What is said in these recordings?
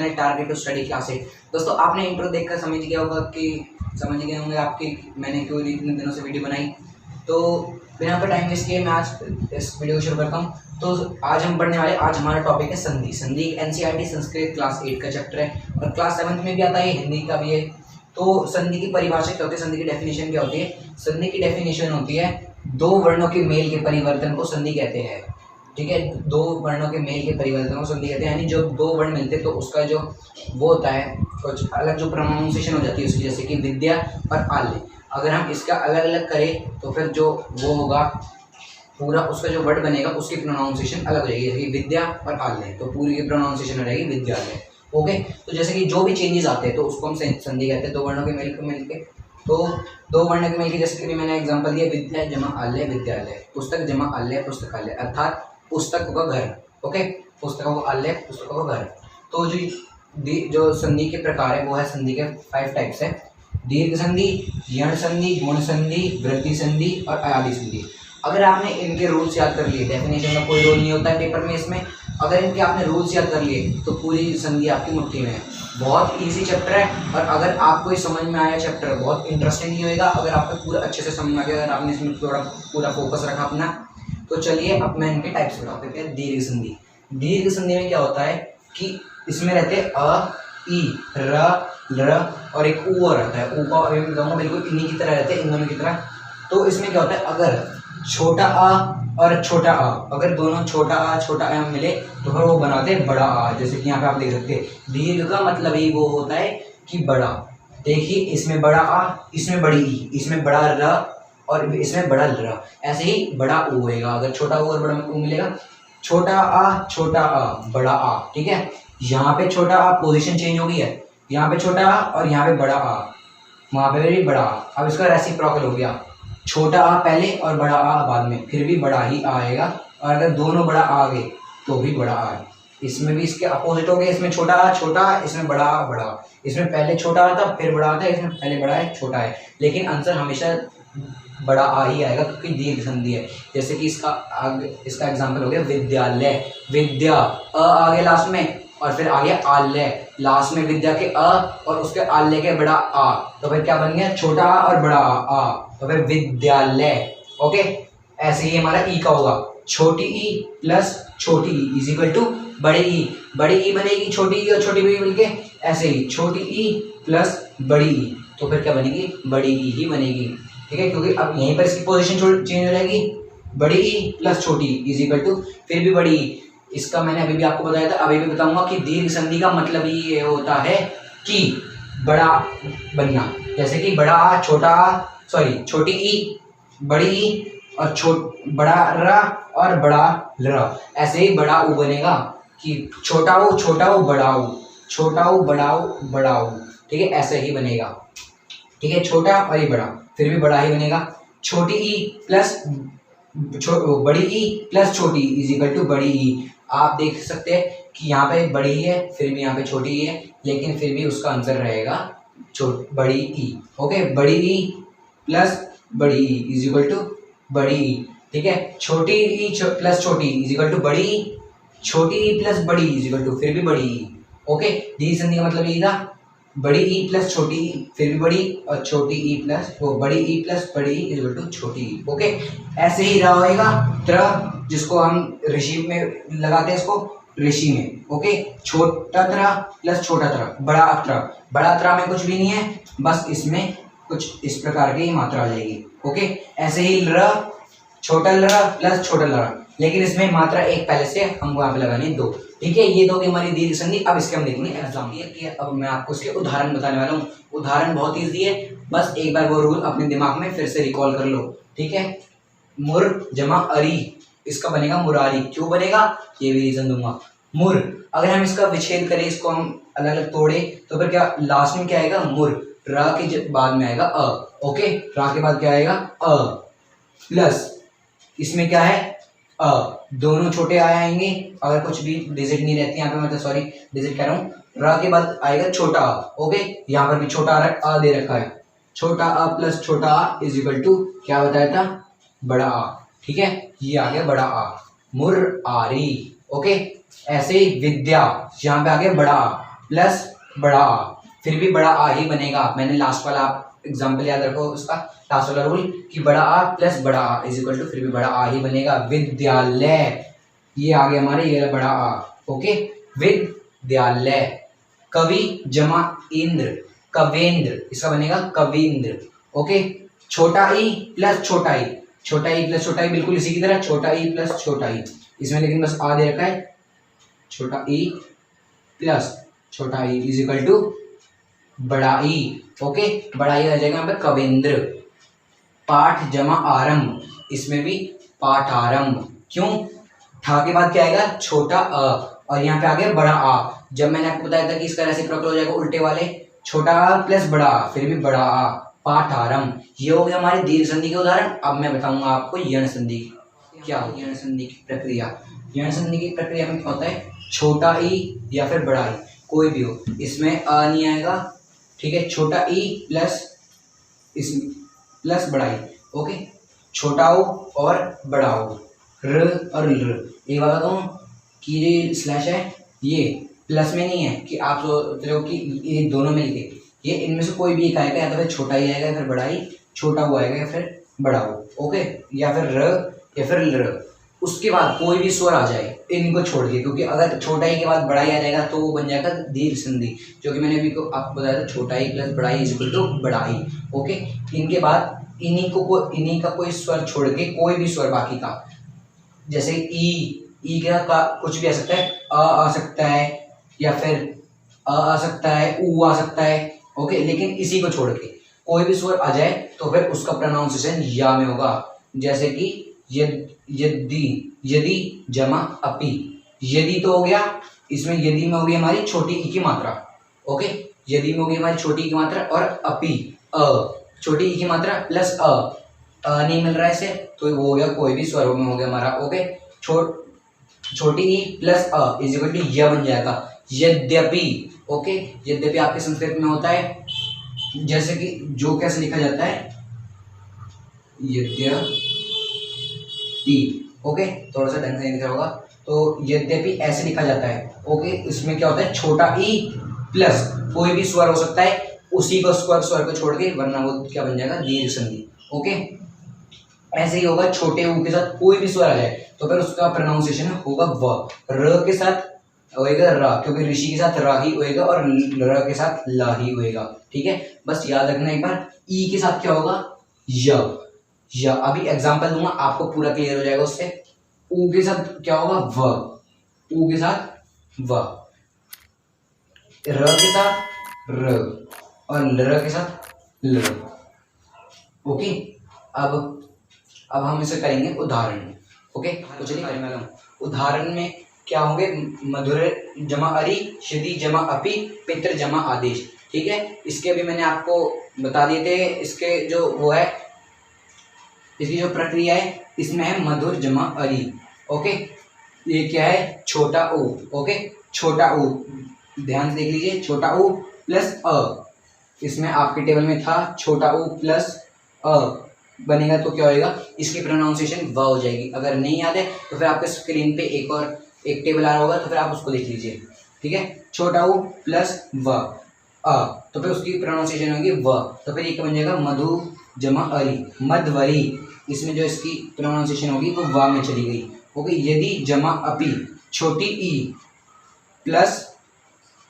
Channel target to study classes. दोस्तों आपने intro देखकर समझ गए होंगे आपकी मैंने क्यों इतने दिनों से वीडियो बनाई। तो बिना पर टाइम वेस्ट किए मैं आज इस वीडियो को शुरू करता हूँ। तो आज हम पढ़ने वाले, आज हमारा टॉपिक है संधि। संधि एनसीईआरटी संस्कृत क्लास 8 का चैप्टर है और क्लास 7 में भी आता है, हिंदी का भी है। तो संधि की परिभाषा क्या होती है, संधि की डेफिनेशन क्या होती है? संधि की डेफिनेशन होती है दो वर्णों के मेल के परिवर्तन को संधि कहते हैं। ठीक है, दो वर्णों के मेल के परिवर्तन को संधि कहते हैं। यानी जो दो वर्ण मिलते हैं तो उसका जो वो होता है कुछ अलग जो प्रोनाउंसिएशन हो जाती है उसकी, जैसे कि विद्या और आल्य। अगर हम इसका अलग अलग करें तो फिर जो वो होगा पूरा उसका जो वर्ड बनेगा उसकी प्रोनाउंसिएशन अलग हो जाएगी, जैसे कि विद्या और आल्य, तो पूरी की प्रोनाउंसिएशन हो जाएगी विद्यालय। ओके, तो जैसे कि जो भी चेंजेस आते हैं तो उसको हम संधि कहते हैं, दो वर्णों के मेल को मिलके। तो दो वर्ण के मेल के, जैसे कि मैंने एग्जांपल दिया, विद्या जमा आल्य विद्यालय, पुस्तक जमा आल्य पुस्तकालय, अर्थात पुस्तक का घर। ओके, पुस्तकों का आल्य पुस्तकों का घर। तो जो संधि के प्रकार है वो है, संधि के 5 टाइप्स है: दीर्घ संधि, यण संधि, गुण संधि, वृद्धि संधि और अयादि संधि। अगर आपने इनके रूल्स याद कर लिए, डेफिनेशन का कोई रोल नहीं होता है पेपर में इसमें, अगर इनके आपने रूल्स याद कर लिए तो पूरी संधि आपकी मुट्ठी में है। बहुत इजी चैप्टर है और अगर आपको ये समझ में आया चैप्टर बहुत इंटरेस्टिंग ही होएगा। अगर आपको पूरा अच्छे से समझ में आ गया, अगर आपने इसमें थोड़ा पूरा फोकस रखा अपना, तो चलिए अब मैं इनके टाइप्स बताते हैं। दीर्घ संधि। दीर्घ संधि में क्या होता है कि इसमें रहते हैं अ, ई, र, ल और एक ऊ रहता है। ऊ का मैं बताऊंगा बिल्कुल इन्हीं की तरह रहते हैं, इन दोनों की तरह। तो इसमें क्या होता है, अगर छोटा आ और छोटा आ, अगर दोनों छोटा आ मिले तो फिर वो बनाते हैं बड़ा आ। जैसे कि यहाँ पे आप देख सकते हैं, दीर्घ का मतलब ही वो होता है कि बड़ा। देखिए इसमें बड़ा आ, इसमें बड़ी ई, इसमें बड़ा र और इसमें बड़ा ल। ऐसे ही बड़ा ऊ होएगा, अगर छोटा ऊ और बड़ा ऊ मिलेगा, छोटा आ बड़ा आ। ठीक है, यहाँ पे छोटा आ पोजीशन चेंज हो गई है, यहाँ पे छोटा आ और यहाँ पे बड़ा आ, वहाँ पे भी बड़ा आ। अब इसका रेसिप्रोकल हो गया, छोटा आ पहले और बड़ा आ बाद में, फिर भी बड़ा ही आएगा। और अगर दोनों बड़ा आ गए तो भी बड़ा आ। इसमें भी इसके अपोजिट हो गए, इसमें छोटा आ, इसमें बड़ा आ बड़ा। इसमें पहले छोटा आ था फिर बड़ा आता है, इसमें पहले बड़ा है छोटा है, लेकिन आंसर हमेशा बड़ा आ ही आएगा क्योंकि दीर्घ संधि है। जैसे कि इसका एग्जाम्पल हो गया विद्यालय। विद्या अ आ गया लास्ट में और फिर आ गया आल्य, लास्ट में विद्या के अ और उसके आल्य के बड़ा आ, तो फिर क्या बन गया, छोटा आ और बड़ा आ, तो फिर विद्यालय। ओके, ऐसे ही हमारा ई का होगा, छोटी ई प्लस छोटी ई इज इक्वल टू बड़ी ई। बड़ी ई बनेगी छोटी ई और छोटी ई मिलके, ऐसे ही छोटी ई प्लस बड़ी ई, तो फिर क्या बनेगी, बड़ी ई ही बनेगी। ठीक है, क्योंकि अब यहीं पर इसकी पोजीशन चेंज हो जाएगी, बड़ी ई प्लस छोटी ई इज इक्वल टू फिर भी बड़ी ई। इसका मैंने अभी भी आपको बताया था, अभी भी बताऊंगा कि दीर्घ संधि का मतलब ये होता है कि बड़ा बनना। जैसे कि बड़ा आ, छोटा आ, सॉरी छोटी ई, बड़ी ई और बड़ा र और बड़ा ल। ऐसे ही बड़ा ऊ बनेगा कि छोटा ऊ बड़ा ऊ, छोटा ऊ बड़ा ऊ। ठीक है, ऐसे ही बनेगा। ठीक है, छोटा और ये बड़ा, फिर भी बड़ा ही बनेगा। छोटी ई प्लस बड़ी ई प्लस छोटी इज इक्वल टू बड़ी ई। आप देख सकते हैं कि यहाँ पे बड़ी है फिर भी यहाँ पे छोटी है, लेकिन फिर भी उसका आंसर रहेगा बड़ी ई। ओके, बड़ी ई प्लस बड़ी ई इज इक्वल टू बड़ी ई। ठीक है, छोटी ई प्लस छोटी इज इक्वल टू बड़ी ई, छोटी ई प्लस बड़ी इज इक्वल टू फिर भी बड़ी ई। ओके, दीर्घ संधि का मतलब यही था, बड़ी ई प्लस छोटी ई फिर भी बड़ी, और छोटी ई प्लस वो बड़ी ई प्लस बड़ी ई इज इक्वल टू छोटी ई। ओके, ऐसे ही रहा होएगा त्र, जिसको हम ऋषि में लगाते हैं, इसको ऋषि में। ओके, छोटा त्र प्लस छोटा त्र बड़ा त्र। बड़ा त्र में कुछ भी नहीं है, बस इसमें कुछ इस प्रकार की मात्रा आ जाएगी। ओके, ऐसे ही ल, छोटा ल प्लस छोटा ल, लेकिन इसमें मात्रा एक पहले से हमको यहाँ पे लगानी है 2। ठीक है, ये 2 की हमारी दीर्घ संधि। अब इसके हम देखेंगे एग्जाम कि अब मैं आपको इसके उदाहरण बताने वाला हूँ। उदाहरण बहुत ईजी है, बस एक बार वो रूल अपने दिमाग में फिर से रिकॉल कर लो। ठीक है, मुर जमा अरी, इसका बनेगा मुरारी। क्यों बनेगा ये भी रीजन दूंगा। मुर, अगर हम इसका विच्छेद करें, इसको हम अलग अलग तोड़े तो फिर क्या लास्ट में क्या आएगा, मुर। र के बाद में आएगा अ। ओके, र के बाद क्या आएगा अ, प्लस इसमें क्या है अ, दोनों छोटे आएंगे, अगर कुछ भी डिजिट नहीं रहती यहाँ पे, मतलब सॉरी डिजिट कह रहा हूँ। र के बाद आएगा छोटा आ। ओके, यहाँ पर भी छोटा आ दे रखा है, छोटा आ प्लस छोटा आ इज इक्वल टू क्या बताया था, बड़ा आ। ठीक है, ये आ गया बड़ा आ, मुर आरी। ओके, ऐसे ही विद्या, यहाँ पे आ गया बड़ा आ, प्लस बड़ा आ, फिर भी बड़ा आ ही बनेगा। मैंने लास्ट वाला आप एग्जाम्पल याद रखो उसका, लास्ट वाला रूल कि बड़ा आ प्लस बड़ा आ इज इक्वल टू फिर भी बड़ा आ ही बनेगा। विद्यालय, ये आ गया हमारे ये बड़ा आ। ओके, विद्यालय। कवि जमा इंद्र, कवेंद्र, इसका बनेगा कविंद्र। ओके, छोटा ई प्लस छोटा ई, छोटा ई प्लस छोटा ई, बिल्कुल इसी की तरह छोटा ई प्लस छोटा ई, इसमें लेकिन बस आ दे रखा है, छोटा ई प्लस छोटा ई इज इक्वल टू बड़ा ई। ओके, बड़ा ई आ जाएगा यहाँ पे कविंद्र। पाठ जमा आरंभ, इसमें भी पाठ आरंभ। क्यों? ठा के बाद क्या आएगा? छोटा अ, और यहाँ पे आ गया बड़ा आ। जब मैंने आपको बताया था कि इसका रेसिप्रोकल हो जाएगा उल्टे वाले, छोटा आ प्लस बड़ा आ, फिर भी बड़ा आ, पाठ आरंभ। ये हो गया हमारे दीर्घ संधि के उदाहरण। अब मैं बताऊंगा आपको यण संधि। क्या हो यण संधि की प्रक्रिया? यण संधि की प्रक्रिया में क्या होता है? छोटा ई या फिर बड़ा ई, कोई भी हो, इसमें अ नहीं आएगा, ठीक है। छोटा ई प्लस इस प्लस बड़ा ई, ओके। छोटा ओ और बड़ा ओ, र और ल। एक बात बताऊं कि ये स्लैश है ये प्लस में नहीं है कि आप सोच रहे हो कि ये दोनों में लिखे, ये इनमें से कोई भी एक आएगा, या तो फिर छोटा ही आएगा या फिर बड़ा ही, छोटा वो आएगा या फिर बड़ा वो, ओके, या फिर र या फिर ल। उसके बाद कोई भी स्वर आ जाए इनको छोड़ के, क्योंकि अगर छोटा ही के बाद बड़ा ही आ जाएगा तो वो बन जाएगा दीर्घ संधि, जो कि मैंने अभी को आपको बताया था, छोटा ही प्लस बड़ा ही इज इक्वल टू बड़ा ही। ओके, इनके बाद इन्हीं का कोई स्वर छोड़ के कोई भी स्वर बाकी का, जैसे ई का कुछ भी आ सकता है, आ सकता है या फिर आ सकता है, ऊ आ सकता है, ओके। लेकिन इसी को छोड़ के कोई भी स्वर आ जाए तो फिर उसका प्रोनाउंसिएशन या में होगा। जैसे कि यदि, यदि जमा अपि, यदि तो हो गया, इसमें यदि में हो गई हमारी छोटी ई की मात्रा, ओके। यदि में हो गई हमारी छोटी ई की मात्रा, और अपि अ, छोटी ई की मात्रा प्लस अ नहीं मिल रहा है इसे, तो वो हो गया कोई भी स्वर में हो गया हमारा, ओके। छोटी ई प्लस अ इज इक्वल टू य बन जाएगा। यद्यपि, ओके, यद्यपि आपके संस्कृत में होता है, जैसे कि जो कैसे लिखा जाता है, यद्यपि, ओके, थोड़ा सा ढंग से लिखा होगा, तो यद्यपि ऐसे लिखा जाता है, ओके। इसमें क्या होता है? छोटा ई प्लस कोई भी स्वर हो सकता है, उसी को स्वर को छोड़ के, वरना वो क्या बन जाएगा? दीर्घ संधि, ओके। ऐसे ही होगा, छोटे ऊ के साथ कोई भी स्वर आ जाए तो फिर उसका प्रोनाउंसिएशन होगा व। र के साथ होएगा रा, क्योंकि ऋषि के साथ रा ही होएगा, और र के साथ ला ही होएगा, ठीक है। बस याद रखना एक बार। ई के साथ क्या होगा? य। अभी एग्जांपल दूंगा, आपको पूरा क्लियर हो जाएगा उससे। ऊ के साथ क्या होगा? व। ऊ के साथ व, र के साथ र, और ल के साथ ल, ओके। अब हम इसे करेंगे उदाहरण, ओके। तो चलिए करेंगे हम उदाहरण में क्या होंगे? मधुर जमा अरि, क्षिति जमा अपि, पितृ जमा आदेश, ठीक है। इसके अभी मैंने आपको बता दिए थे, इसके जो वो है, इसकी जो प्रक्रिया है, इसमें है मधुर जमा अरि, ओके। ये क्या है? छोटा ऊ, ओके, छोटा ऊ, ध्यान से देख लीजिए, छोटा ऊ प्लस अ, इसमें आपके टेबल में था छोटा ऊ प्लस अ बनेगा, तो क्या होएगा? इसकी प्रोनाउंसिएशन व हो जाएगी। अगर नहीं याद है तो फिर आपके स्क्रीन पे एक टेबल आ रहा होगा, तो फिर आप उसको देख लीजिए, ठीक है। छोटा ऊ प्लस व अ, तो फिर उसकी प्रोनाउंसिएशन होगी व, तो फिर ये क्या बन जाएगा? मधु जमा अरि, मधवरी। इसमें जो इसकी प्रोनाउंसिएशन होगी वो व में चली गई, ओके। यदि जमा अपि, छोटी ई प्लस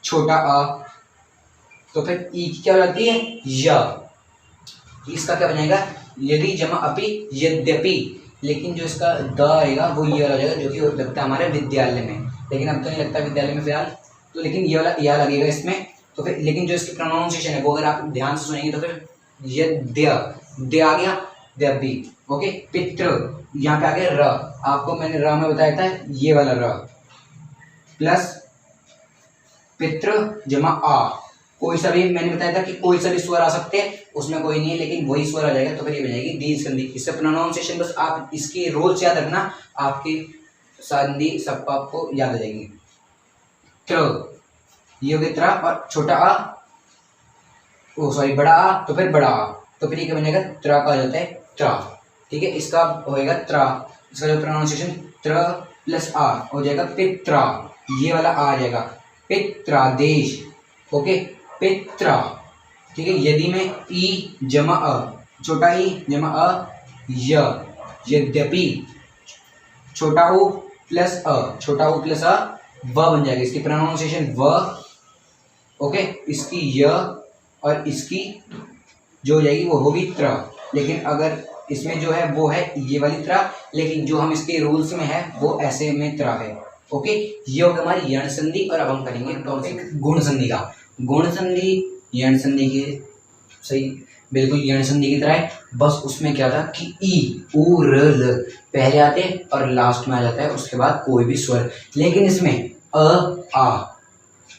छोटा अ, तो फिर ई की क्या हो जाती है? य। इसका क्या बनेगा? यदि जमा अपि यद्यपि, लेकिन जो इसका द आएगा वो ये वाला हो जाएगा, जो कि लगता है हमारे विद्यालय में, लेकिन अब तो नहीं लगता विद्यालय में फिलहाल, तो लेकिन ये वाला या लगेगा इसमें। तो फिर लेकिन जो इसकी प्रोनाउंसिएशन है वो अगर आप ध्यान से सुनेंगे तो फिर यद्य, दे आ गया, द्यपि, ओके। पितृ, यहाँ पे आ गया र, आपको मैंने र में बताया था ये वाला र, प्लस पितृ जमा आ, कोई सा भी मैंने बताया था कि कोई सा भी स्वर आ सकते हैं, उसमें कोई नहीं है, लेकिन वही स्वर आ जाएगा, तो फिर ये बन जाएगी दीर्घ संधि। इससे प्रोनाउंसिएशन बस आप इसकी रूल्स याद रखना, आपकी संधि सब आपको याद आ जाएगी। त्र, ये हो गया त्रा, और छोटा आ, ओ सॉरी बड़ा आ, तो फिर बड़ा आ, तो फिर ये क्या बन जाएगा? त्रा का हो जाता है त्रा, ठीक है। इसका होएगा त्रा, इसका जो प्रोनाउंसिएशन त्र प्लस आ हो जाएगा पित्रा, ये वाला आ जाएगा। पित्रादेश। ओके, पित्रा। ठीक है, यदि मैं ई जमा अ, छोटा ई जमा अ य, यद्यपि छोटा ऊ प्लस अ, छोटा ऊ प्लस अ व बन जाएगा। इसकी प्रोनाउंसिएशन व। ओके, इसकी य और इसकी जो हो जाएगी वो होगी त्र। लेकिन अगर इसमें जो है वो है ये वाली त्र, लेकिन जो हम इसके रूल्स में है वो ऐसे में त्र है। ओके, ये होगा हमारी यण संधि। और अब हम करेंगे टॉपिक गुण संधि का। गुण संधि यण संधि की सही बिल्कुल यण संधि की तरह है, बस उसमें क्या था कि ई उ र ल पहले आते और लास्ट में आ जाता है, उसके बाद कोई भी स्वर। लेकिन इसमें अ आ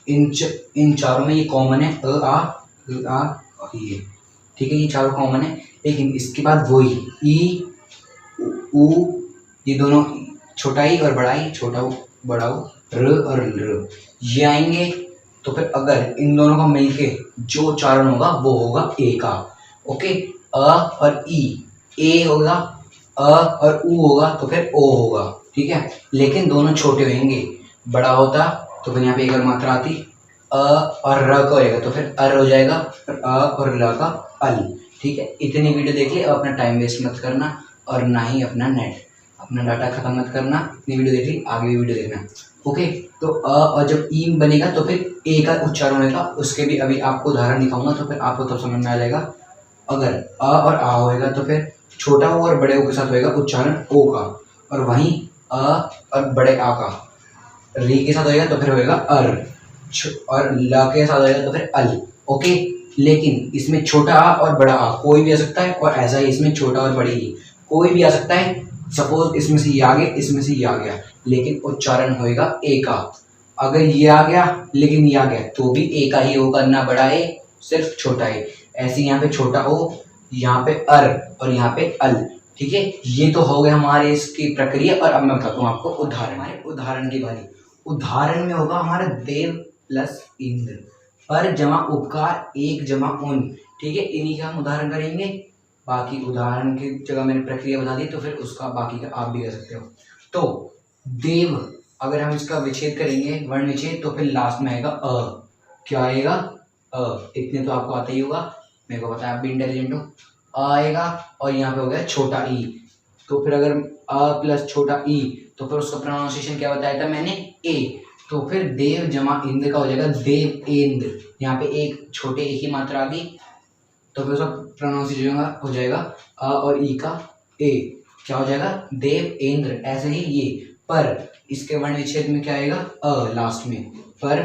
इन चारों में ये कॉमन है, अ आ ये। ठीक है, ये चारों कॉमन है, लेकिन इसके बाद वही ई उ, ये दोनों छोटा ई और बड़ा ई, छोटा ऊ बड़ा ऊ, र और ल ये आएंगे। तो फिर अगर इन दोनों का मिलके जो उच्चारण होगा वो होगा ए का। ओके, अ और ई, ए होगा, अ और उ होगा तो फिर ओ होगा। ठीक है, लेकिन दोनों छोटे होंगे। बड़ा होता तो फिर यहाँ पे एक और मात्रा आती, अ और र का होएगा तो फिर अर हो जाएगा, और अ और ल का अल। ठीक है, इतनी वीडियो देख लिया, अपना टाइम वेस्ट मत करना और ना ही अपना डाटा खत्म मत करना। इतनी वीडियो देख ली, आगे भी वीडियो देखना। ओके, तो अ और जब ई बनेगा तो फिर ए का उच्चारण होगा। उसके भी अभी आपको उदाहरण दिखाऊंगा तो फिर आपको तब समझ में आ जाएगा। अगर अ और आ होएगा तो फिर छोटा ओ और बड़े ओ के साथ होएगा उच्चारण ओ का, और वहीं अ और बड़े आ का री के साथ होएगा तो फिर होएगा अर, और ल के साथ होएगा तो फिर अल। ओके, लेकिन इसमें छोटा आ और बड़ा आ कोई भी आ सकता है, और ऐसा ही इसमें छोटा और बड़ी ई कोई भी आ सकता है। सपोज इसमें से ये आ गया, इसमें से ये आ गया, लेकिन उच्चारण होएगा ए का। अगर ये आ गया लेकिन ये आ गया तो भी ए का ही होगा, ना बड़ा ए सिर्फ छोटा ए। ऐसे यहाँ पे छोटा ओ, यहाँ पे अर और यहाँ पे अल। ठीक है, ये तो हो गया हमारे इसकी प्रक्रिया। और अब मैं बताता हूँ आपको उदाहरण। हमारे उदाहरण की बारी। उदाहरण में होगा हमारा देव प्लस इंद्र, पर जमा उपकार एक जमा उन। ठीक है, इन्हीं का हम उदाहरण करेंगे। बाकी उदाहरण की जगह मैंने प्रक्रिया बता दी, तो फिर उसका बाकी का आप भी कर सकते हो। तो देव, अगर हम इसका विच्छेद करेंगे, वर्ण विच्छेद, तो फिर लास्ट में आएगा अ। क्या आएगा? अ। इतने तो आपको आता ही होगा, मेरे को पता है आप भी इंटेलिजेंट हो। अ आएगा और यहाँ पे हो गया छोटा ई। तो फिर अगर अ प्लस छोटा ई, तो फिर उसका प्रोनाउंसिएशन क्या बताया था मैंने? ए। तो फिर देव जमा इंद्र का हो जाएगा देव एंद्र। यहाँ पे एक छोटे ए की मात्रा आ गई, तो फिर उसका प्रोनाउंसिएशन हो जाएगा अ और ई का ए। क्या हो जाएगा? देव एंद्र। ऐसे ही ये पर, इसके वर्ण विच्छेद में क्या आएगा? अ लास्ट में। पर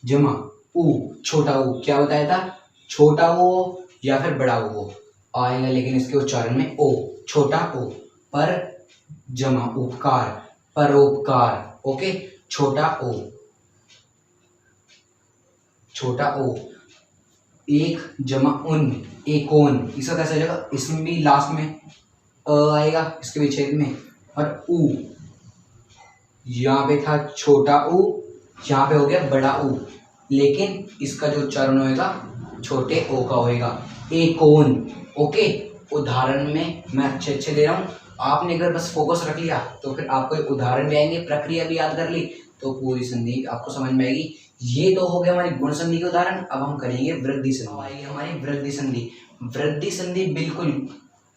जमा उ, छोटा उ क्या बताया था? छोटा ओ या फिर बड़ा ओ आएगा, लेकिन इसके उच्चारण में ओ, छोटा ओ। पर जमा उपकार, परोपकार। ओके, छोटा ओ, छोटा ओ। एक जमा उन, एकोन। इसका कैसा जाएगा? इसमें भी लास्ट में अ आएगा इसके विच्छेद में, और उ। यहाँ पे था छोटा उ, यहाँ पे हो गया बड़ा उ, लेकिन इसका जो उच्चारण होएगा छोटे ओ का होएगा, एकोन। ओके, उदाहरण में मैं अच्छे दे रहा हूँ। आपने अगर बस फोकस रख लिया तो फिर आपको उदाहरण भी आएंगे, प्रक्रिया भी याद कर ली तो पूरी संधि आपको समझ में आएगी। ये तो हो गया हमारी गुण संधि के उदाहरण। अब हम करेंगे वृद्धि संधि। आएगी हमारी वृद्धि संधि। वृद्धि संधि बिल्कुल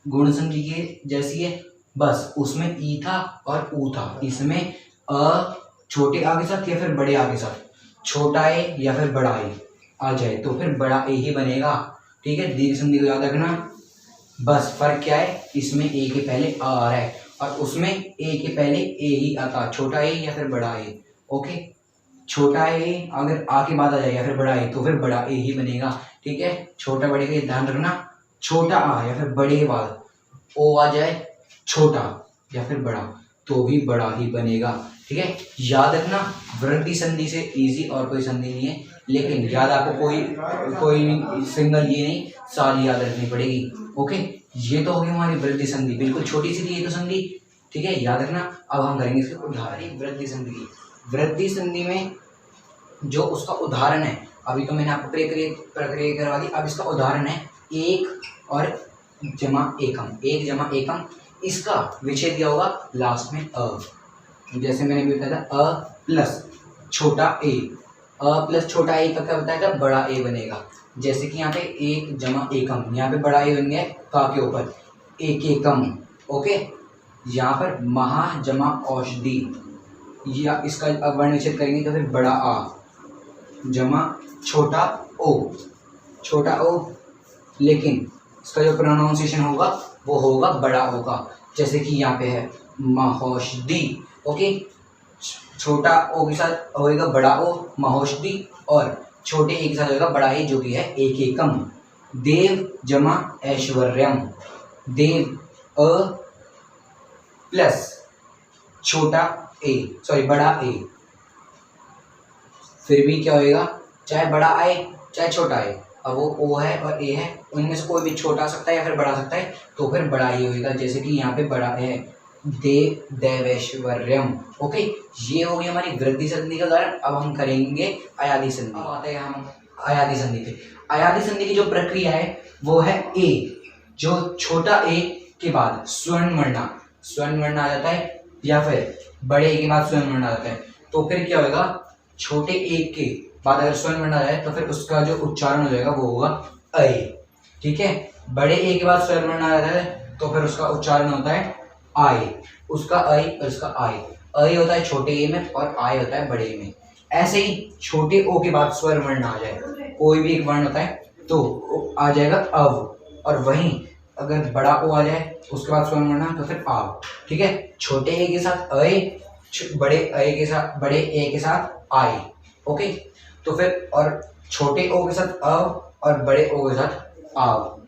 गुण संधि के जैसी है, बस उसमें ई था और ऊ था। इसमें अ छोटे आ के साथ या फिर बड़े आ के साथ, छोटा ए या फिर बड़ा ए आ जाए तो फिर बड़ा ए ही बनेगा। ठीक है, दीर्घ संधि को याद रखना। बस फर्क क्या है, इसमें ए के पहले आ रहा है और उसमें ए के पहले ए ही आता, छोटा ए या फिर बड़ा ए। ओके, छोटा ए अगर आ के बाद आ जाए या फिर बड़ा ए तो फिर बड़ा ए ही बनेगा। ठीक है, छोटा बड़े का ध्यान रखना। छोटा आ या फिर बड़े के बाद ओ आ जाए, छोटा या फिर बड़ा, तो भी बड़ा ही बनेगा। ठीक है, याद रखना। वृद्धि संधि से इजी और कोई संधि नहीं है, लेकिन याद आपको कोई सिंगल ये नहीं, सारी याद रखनी पड़ेगी। ओके, ये तो होगी हमारी वृद्धि संधि, बिल्कुल छोटी सी थी ये तो संधि। ठीक है, याद रखना। अब हम करेंगे इसके उदाहरण। वृद्धि संधि की, वृद्धि संधि में जो उसका उदाहरण है, अभी तो मैंने आपको प्रक्रिया करवा दी, अब इसका उदाहरण है एक और जमा एकम, एक जमा एकम। इसका विच्छेद दिया होगा लास्ट में अ, जैसे मैंने भी बताया था, अ प्लस छोटा ए प्लस छोटा ए का क्या बताएगा, बड़ा ए बनेगा। जैसे कि यहाँ पे एक जमा एकम, यहाँ पे बड़ा ए बन गया का के ऊपर, एक एकम। ओके, यहाँ पर महा जमा औषधि, या इसका अब वर्ण विच्छेद करेंगे तो फिर बड़ा आ जमा छोटा ओ, छोटा ओ, लेकिन इसका जो प्रोनाउंसिएशन होगा वो होगा बड़ा ओ का। जैसे कि यहाँ पे है महौषधि। ओके, छोटा ओ के साथ होएगा बड़ा ओ महौषधि, और छोटे ए के साथ होएगा बड़ा ए जो कि है एक एकम। देव जमा ऐश्वर्यम, देव अ प्लस छोटा ए, सॉरी बड़ा ए, फिर भी क्या होएगा, चाहे बड़ा आए चाहे छोटा आए, अब वो ओ है और ए है, उनमें से कोई भी छोटा आ सकता है या फिर बड़ा सकता है, तो फिर बड़ा ही होएगा। जैसे कि यहाँ पे बड़ा है देवैश्वर्यम। ओके, ये हो गई हमारी वृद्धि संधि का उदाहरण। अब हम करेंगे अयादि संधि। अब आते हैं हम अयादि संधि पे। अयादि संधि की जो प्रक्रिया है वो है ए, जो छोटा ए के बाद स्वर्ण वर्ण आ जाता है, या फिर बड़े ए के बाद स्वर्ण वर्ण आ जाता है, तो फिर क्या होगा, छोटे ए के बाद अगर स्वर्ण वर्ण आ जाए तो फिर उसका जो उच्चारण हो जाएगा वो होगा अय। ठीक है, बड़े ए के बाद स्वर्ण वर्ण आ जाता है तो फिर उसका उच्चारण होता है आय, उसका अय और उसका आय। अय होता है छोटे ए में और आय होता है बड़े ए में। ऐसे ही छोटे ओ के बाद स्वर वर्ण आ जाए, कोई भी एक वर्ण होता है तो आ जाएगा अव, और वहीं अगर बड़ा ओ आ जाए उसके बाद स्वर वर्ण तो फिर आव। ठीक है, छोटे ए के साथ अय, बड़े ए के साथ आय। ओके, तो फिर और छोटे ओ के साथ अव और बड़े ओ के साथ आव।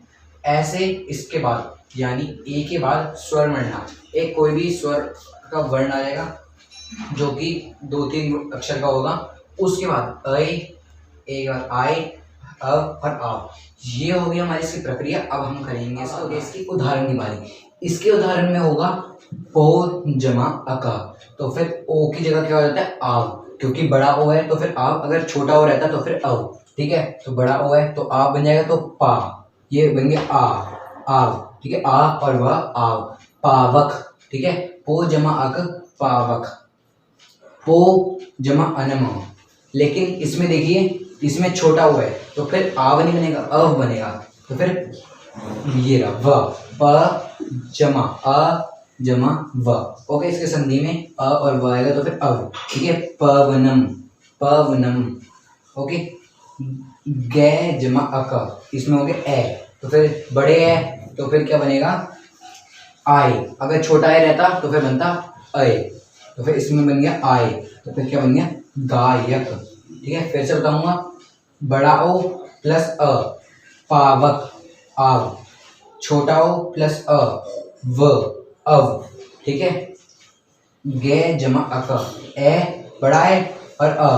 ऐसे इसके बाद यानी ए के बाद स्वर वर्ण, एक कोई भी स्वर का वर्ण आ जाएगा जो कि 2-3 अक्षर का होगा, उसके बाद अय, ए के बाद आय, अव और आव। ये हो गई हमारी इसकी प्रक्रिया। अब हम करेंगे इसकी उदाहरण की बारी। इसके उदाहरण में होगा पो जमा अका, तो फिर ओ की जगह क्या हो जाता है आव, क्योंकि बड़ा ओ है तो फिर आव, अगर छोटा ओ रहता तो फिर अव। ठीक है, तो बड़ा ओ है तो आव बन जाएगा, तो पा, ये बन गया आ, आव। ठीक है, आ और वह आव, पावक। ठीक है, पो जमा अक पावक, पो जमा अनम। लेकिन इसमें देखिए, इसमें छोटा हुआ है तो फिर आव नहीं बनेगा, अव बनेगा। तो फिर ये रहा व, प जमा अ जमा व। ओके, इसके संधि में अ और व आएगा तो फिर अव। ठीक है, पवनम, पवनम। ओके, गे जमा अक, इसमें हो गया ए, तो फिर बड़े है तो फिर क्या बनेगा आय। अगर छोटा ए रहता तो फिर बनता अय, तो फिर इसमें बन गया आय, तो फिर क्या बन गया गायक। ठीक है, फिर से बताऊंगा, बड़ा ओ प्लस अ पावक आव, छोटा ओ प्लस अ व अव। ठीक है, गे जमा अक, ए बड़ा है और अ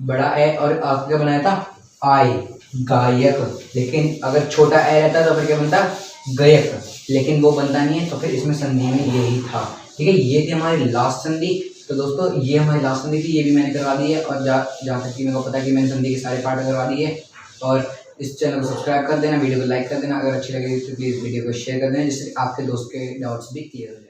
बड़ा ए और अ क्या बनाया था आय, गायक। लेकिन अगर छोटा ए रहता तो फिर क्या बनता गयक, लेकिन वो बनता नहीं है, तो फिर इसमें संधि में यही था। ठीक है, ये थी हमारी लास्ट संधि। तो दोस्तों ये हमारी लास्ट संधि थी, ये भी मैंने करवा दी है, और जहाँ तक कि मेरे को पता है कि मैंने संधि के सारे पार्ट करवा दिए। और इस चैनल को सब्सक्राइब कर देना, वीडियो को लाइक कर देना, अगर अच्छी लगे तो प्लीज़ वीडियो को शेयर कर देना, जिससे आपके दोस्त के डाउट्स भी क्लियर हो जाए।